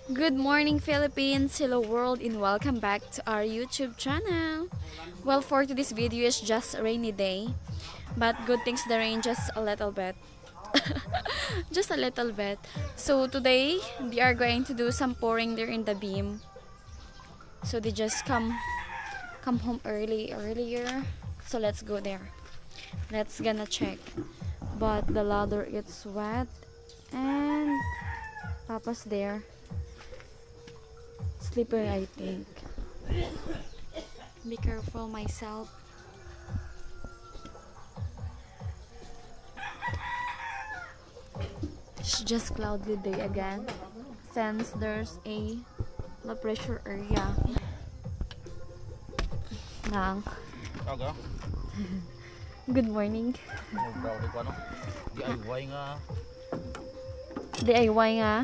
Good morning, Philippines! Hello world and welcome back to our YouTube channel. Well, for today's video is just a rainy day, but good things the rain just a little bit. Just a little bit. So today they are going to do some pouring there in the beam. So they just come home earlier. So let's go there. Let's gonna check. But the ladder gets wet and Papa's there. Slippery, I think. Be careful myself. It's just cloudy day again since there's a low pressure area. Nang. Good morning. DIY nga. DIY nga.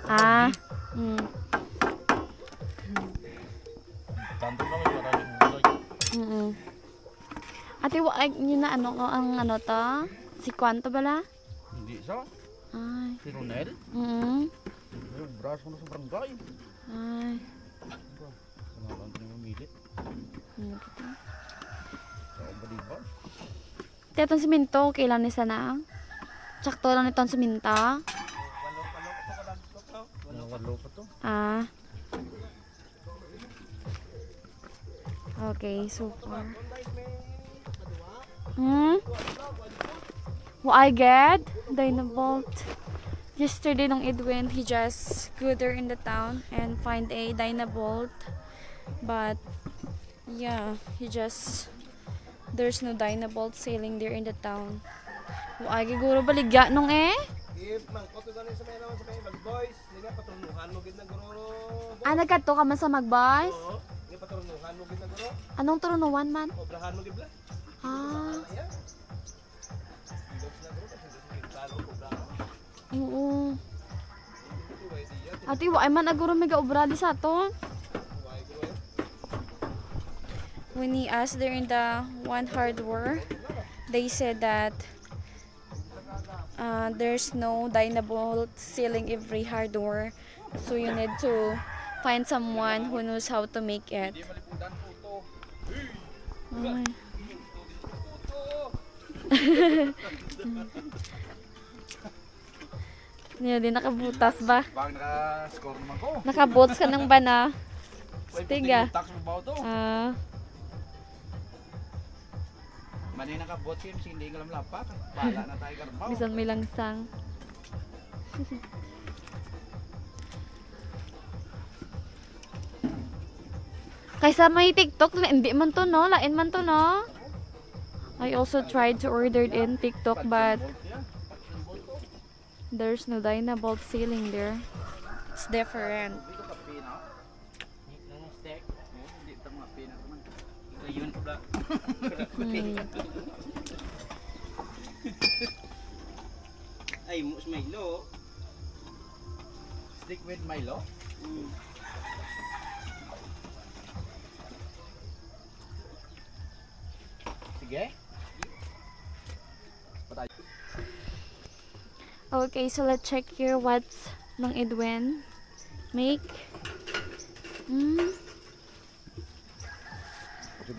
Ah. Tanto kami para yung buhay. Ate, yun na ang ano to? Si Kwanto bala? Hindi sa. Ay. Si Ronel. Yung braso na sa barangay. Ay. Sanalang ko na mamilit. Sa Obadiba. Ate, itong siminto, kailan nisa na? Tsakto lang itong siminta. Walo pa to. Ah. Okay, so far. What I get? Dynabolt. Yesterday nung Edwin, he just go there in the town and find a Dynabolt. But yeah, there's no Dynabolt selling there in the town. What I giguro baligya nung nagkadto ka man sa mag-boys? Anong turunuan man? Ah. Oo. Ati, ay man aguro mega obrali sa to. When he asked there in the one hardware, they said that there's no Dynabolt selling every hardware, so you need to find someone who knows how to make it. Ay. Niya din nakabutas ba? Bang naka-score naman ko. Nakabots ka ng bana. Stiga. Mani nakabot siya, hindi nga lapak. Bala na tayo karbaw. Bisan may langsang. Kaysa may TikTok, hindi man to no, lain man to no. I also tried to order it in TikTok but there's no Dynabolt selling there. It's different. Ay, mus Milo. Stick with Milo? Sige. Okay, so let's check here what's ng Edwin make.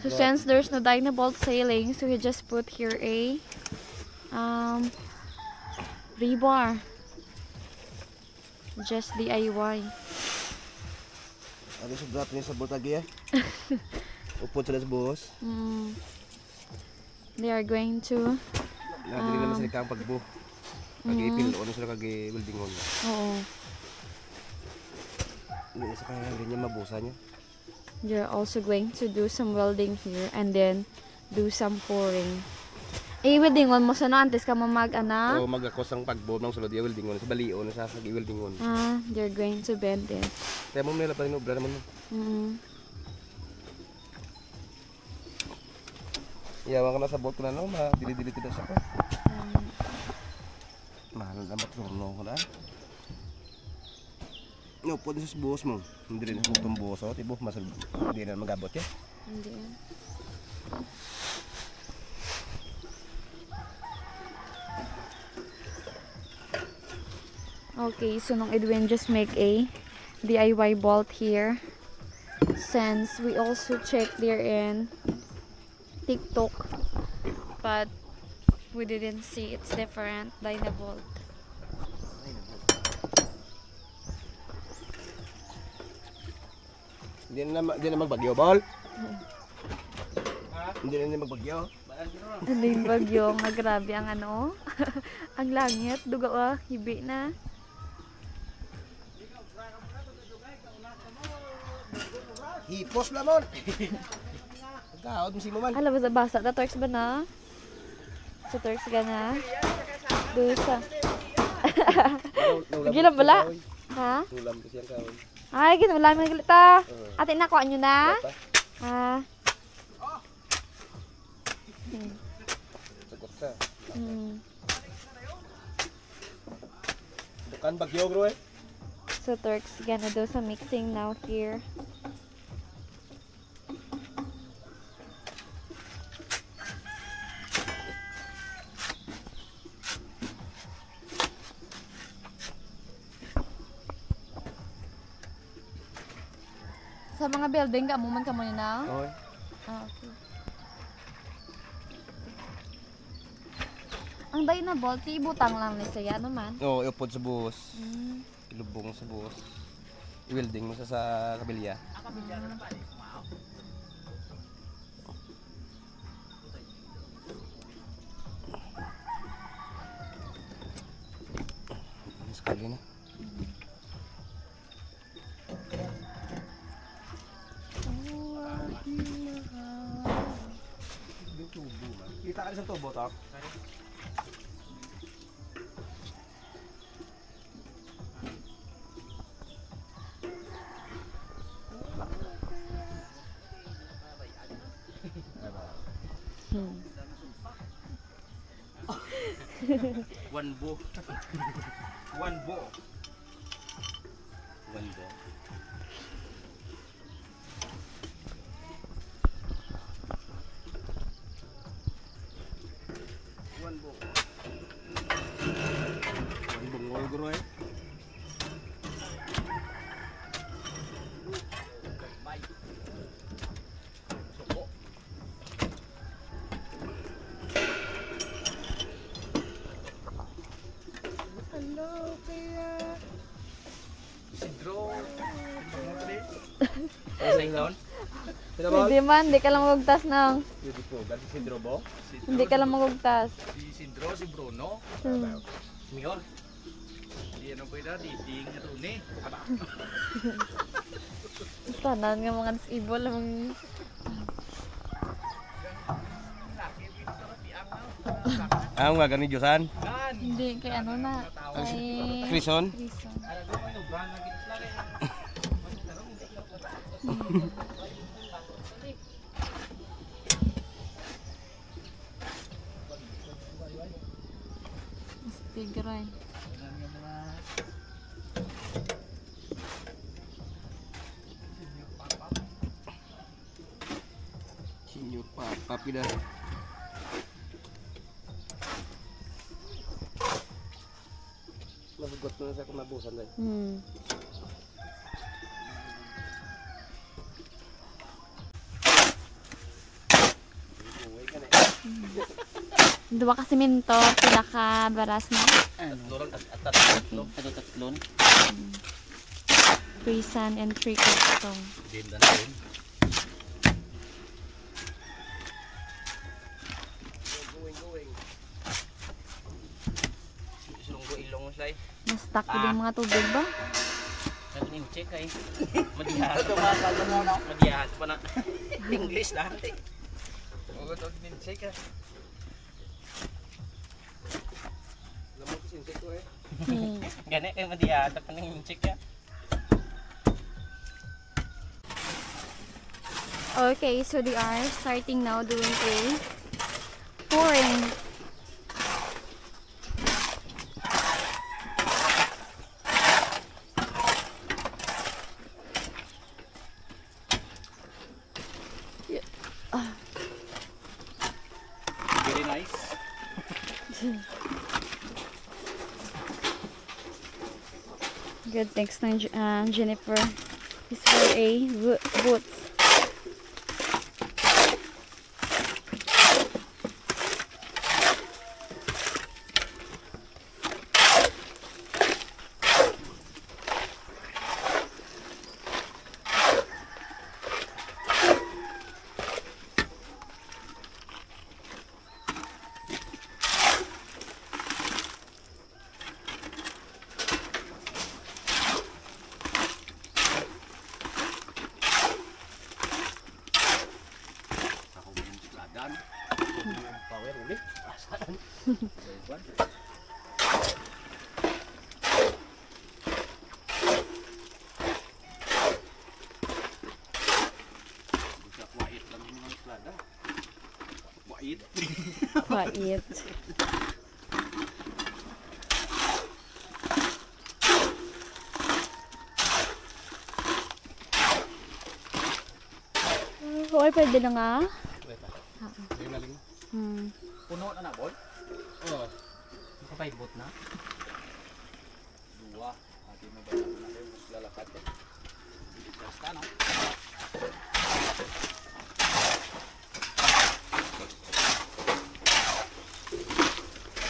So since there's no Dynabolt selling, so he just put here a rebar. Just DIY. Ano sa brat niya sa butagi eh? Upod sila sa buhos. They are going to Nadili naman sila kang pagbuh. Kag-ipil, ano sila kag-welding hon. Oo. Hindi na sa kanya, hindi niya mabusa niya. They're also going to do some welding here and then do some pouring. I-weldingon mo sa no, antes ka mamag-ana? O mag-akos ang pagbuh ng sulod, i-welding hon. Sa balio na sa i-welding hon. They're going to bend it. Kaya mo nila pa rin obra naman mo. Iyawan ka na sa bot ko na no, dili-dili tida sa ko. Mahal na matulong ko na. No, pwede sa buhos mo. Hindi rin itong buhos o. Tibo, hindi na magabot yan. Hindi yan. Okay, so nung Edwin just make a DIY bolt here. Since we also checked there in TikTok, but we didn't see it's different Dynabolt. Hindi na magbagyo, bol. Hindi na magbagyo. Hindi bagyo nga, grabe ang ano. Ang langit, duga hibi na. Hipos lamon. Kaod mo si mo man. Hala, basa na Turks ba na? Sa Turks ka na? Dusa. Gilam bala? Ha? Ulam ko siyang kaon. Ay, ginulam na galita. Ate, nakuha nyo na? Ha? Sagot ka. Bukan bagyo bro eh. So Turks gonna do some mixing now here. Sa mga building ka mo man ka mo na? Okay. Ah, okay. Ang Dynabolt, ibutang lang ni saya naman. Oo, iupod sa buhos. Ilubong sa buhos. I-welding mo sa kabilya. Sekali na. Kita ka sa tubo, Tok? One bo. One bo. One bo. One bo. One bungol guro eh. Sidro. Sa ilaw? Hindi man, di ka lang magugtas nang. Pwede po, ganti si Drobo. Hindi ka lang magugtas. Si Sidro, si Bruno. Mayor. Di ano pwede, di ding Rune. Tanan nga mga disable lang. Ang nga gani Diyosan. Hindi, kay ano na. Kay Krison. Krison. Tigray. Sinyo pa, papi dah. Nabugot na sa kumabusan dahil. Dua ka simento, pila ka baras na. Tatlon. 3 sand and 3 cupstone. Din na din. Sulunggo ilong slay. Na-stuck ko yung mga tubig ba? Naging check ay. Madihat. Madihat pa na. English lang. Huwag ito din check ah. Lamang ko sintik ko eh. Gani kayo madihat pa nang check ah. Okay, so they are starting now doing a pouring. Very nice. Good, thanks na Jennifer. Is for a boots. Power ulit. Asaan? Wait lang yung mga plada. Wait. Wait. Okay, pwede na nga. Puno na na, boy? Oo. Nakapaibot na? Dua. Ati mo ba na kayo lalakad eh? Basta no?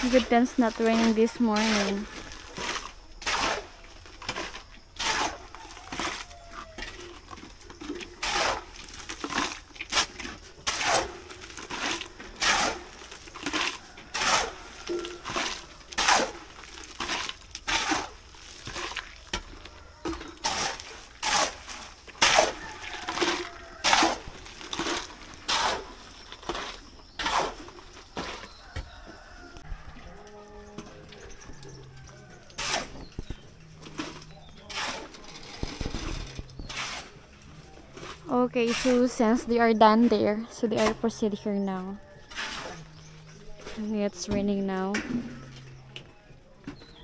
Good thing it's not raining this morning. Okay, so since they are done there, so they are proceed here now. And it's raining now.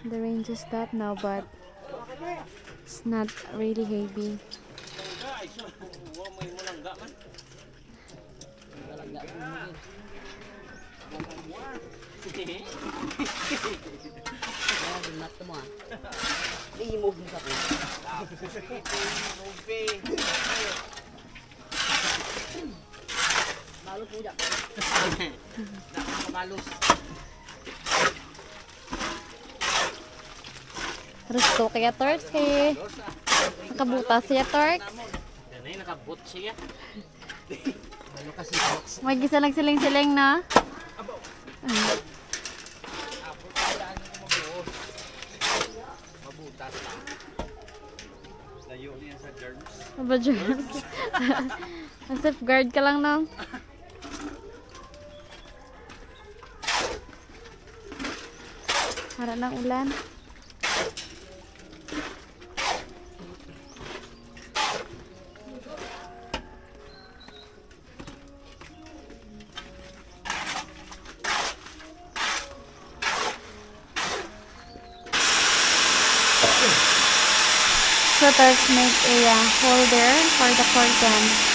The rain just stopped now, but it's not really heavy. Malu po dyan. Malus. Resto kaya Torx kay nakabutas siya Torx. Yan ay nakabot siya. Malu kasi. May gisa lang siling-siling na. Mabutas lang. Layo niya sa germs. Aba germs. Safeguard ka lang no. Para ng ulan. So let's make a holder for the curtain.